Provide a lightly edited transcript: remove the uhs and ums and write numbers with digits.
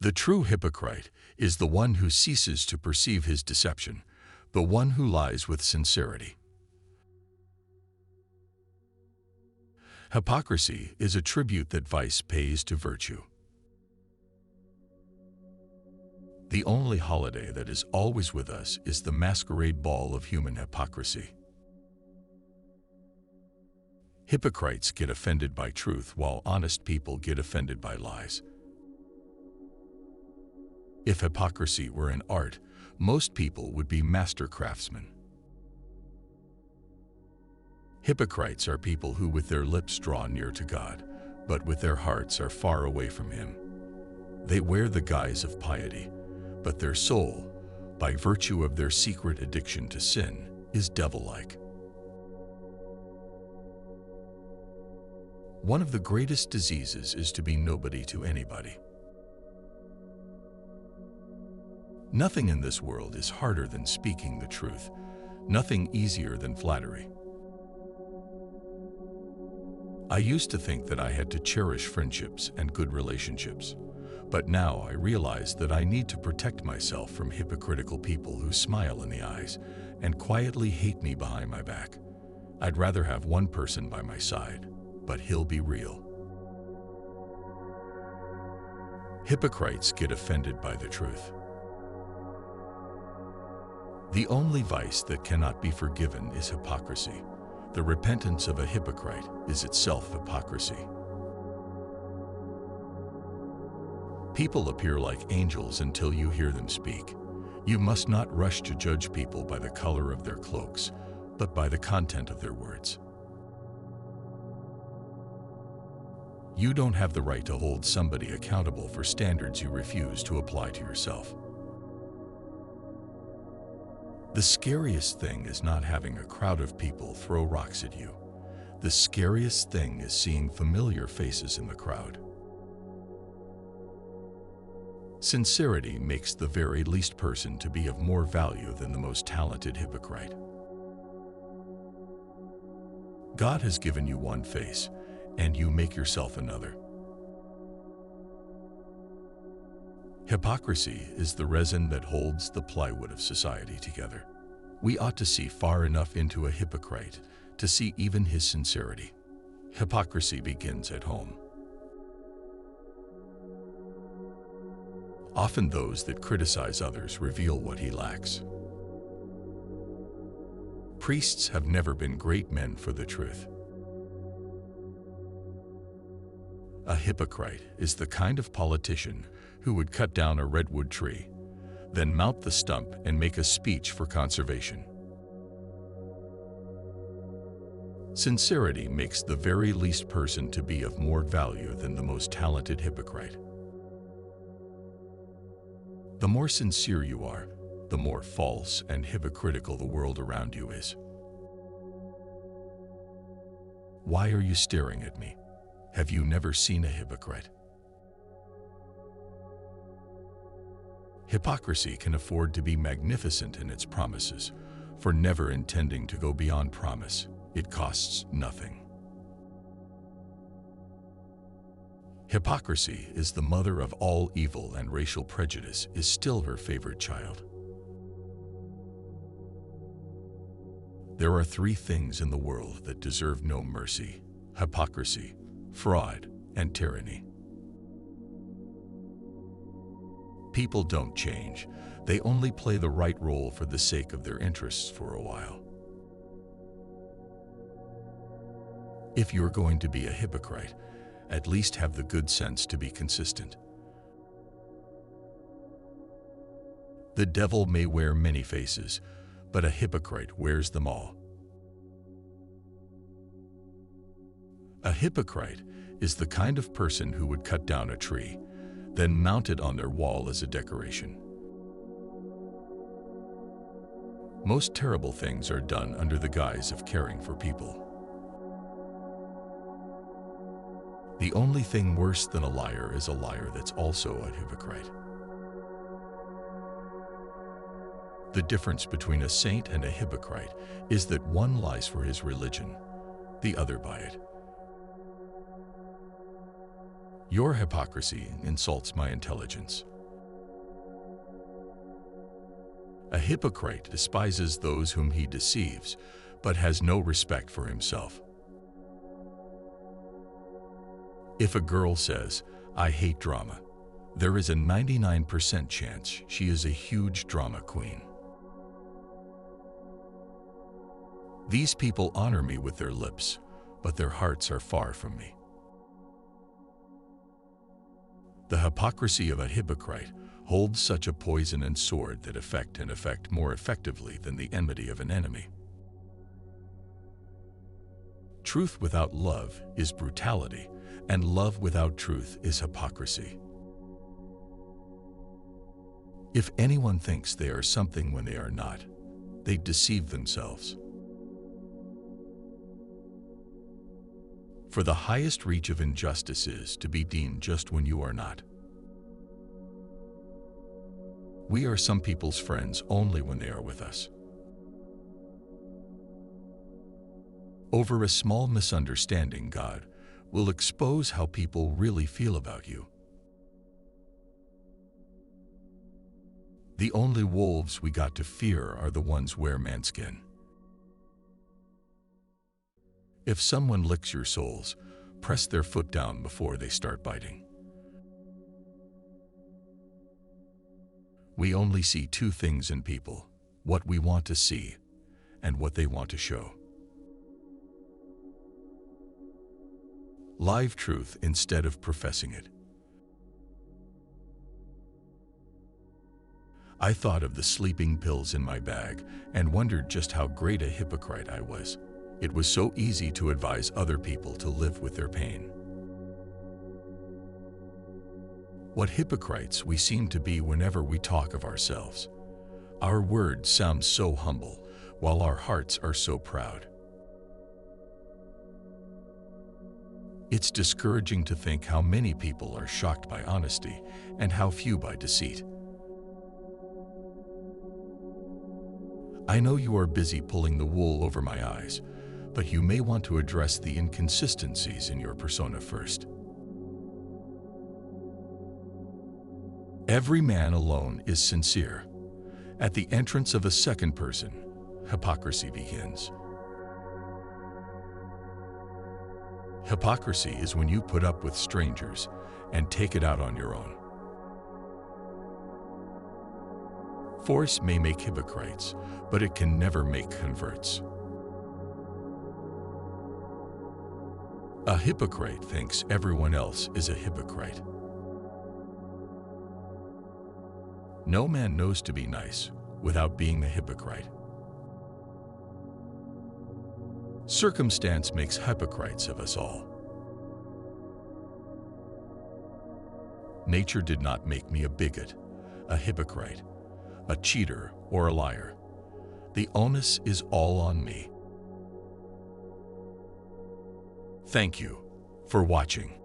The true hypocrite is the one who ceases to perceive his deception, the one who lies with sincerity. Hypocrisy is a tribute that vice pays to virtue. The only holiday that is always with us is the masquerade ball of human hypocrisy. Hypocrites get offended by truth, while honest people get offended by lies. If hypocrisy were an art, most people would be master craftsmen. Hypocrites are people who with their lips draw near to God, but with their hearts are far away from Him. They wear the guise of piety, but their soul, by virtue of their secret addiction to sin, is devil-like. One of the greatest diseases is to be nobody to anybody. Nothing in this world is harder than speaking the truth, nothing easier than flattery. I used to think that I had to cherish friendships and good relationships, but now I realize that I need to protect myself from hypocritical people who smile in the eyes and quietly hate me behind my back. I'd rather have one person by my side, but he'll be real. Hypocrites get offended by the truth. The only vice that cannot be forgiven is hypocrisy. The repentance of a hypocrite is itself hypocrisy. People appear like angels until you hear them speak. You must not rush to judge people by the color of their cloaks, but by the content of their words. You don't have the right to hold somebody accountable for standards you refuse to apply to yourself. The scariest thing is not having a crowd of people throw rocks at you. The scariest thing is seeing familiar faces in the crowd. Sincerity makes the very least person to be of more value than the most talented hypocrite. God has given you one face, and you make yourself another. Hypocrisy is the resin that holds the plywood of society together. We ought to see far enough into a hypocrite to see even his sincerity. Hypocrisy begins at home. Often those that criticize others reveal what he lacks. Priests have never been great men for the truth. A hypocrite is the kind of politician who would cut down a redwood tree, then mount the stump and make a speech for conservation. Sincerity makes the very least person to be of more value than the most talented hypocrite. The more sincere you are, the more false and hypocritical the world around you is. Why are you staring at me? Have you never seen a hypocrite? Hypocrisy can afford to be magnificent in its promises, for never intending to go beyond promise, it costs nothing. Hypocrisy is the mother of all evil, and racial prejudice is still her favorite child. There are three things in the world that deserve no mercy: hypocrisy, fraud, and tyranny. People don't change. They only play the right role for the sake of their interests for a while. If you're going to be a hypocrite, at least have the good sense to be consistent. The devil may wear many faces, but a hypocrite wears them all. A hypocrite is the kind of person who would cut down a tree, then mount it on their wall as a decoration. Most terrible things are done under the guise of caring for people. The only thing worse than a liar is a liar that's also a hypocrite. The difference between a saint and a hypocrite is that one lies for his religion, the other by it. Your hypocrisy insults my intelligence. A hypocrite despises those whom he deceives, but has no respect for himself. If a girl says, "I hate drama," there is a 99% chance she is a huge drama queen. These people honor me with their lips, but their hearts are far from me. The hypocrisy of a hypocrite holds such a poison and sword that affect more effectively than the enmity of an enemy. Truth without love is brutality, and love without truth is hypocrisy. If anyone thinks they are something when they are not, they deceive themselves. For the highest reach of injustice is to be deemed just when you are not. We are some people's friends only when they are with us. Over a small misunderstanding, God will expose how people really feel about you. The only wolves we got to fear are the ones wear manskin. If someone licks your soles, press their foot down before they start biting. We only see two things in people: what we want to see and what they want to show. Live truth instead of professing it. I thought of the sleeping pills in my bag and wondered just how great a hypocrite I was. It was so easy to advise other people to live with their pain. What hypocrites we seem to be whenever we talk of ourselves. Our words sound so humble, while our hearts are so proud. It's discouraging to think how many people are shocked by honesty and how few by deceit. I know you are busy pulling the wool over my eyes, but you may want to address the inconsistencies in your persona first. Every man alone is sincere. At the entrance of a second person, hypocrisy begins. Hypocrisy is when you put up with strangers and take it out on your own. Force may make hypocrites, but it can never make converts. A hypocrite thinks everyone else is a hypocrite. No man knows to be nice without being a hypocrite. Circumstance makes hypocrites of us all. Nature did not make me a bigot, a hypocrite, a cheater, or a liar. The onus is all on me. Thank you for watching.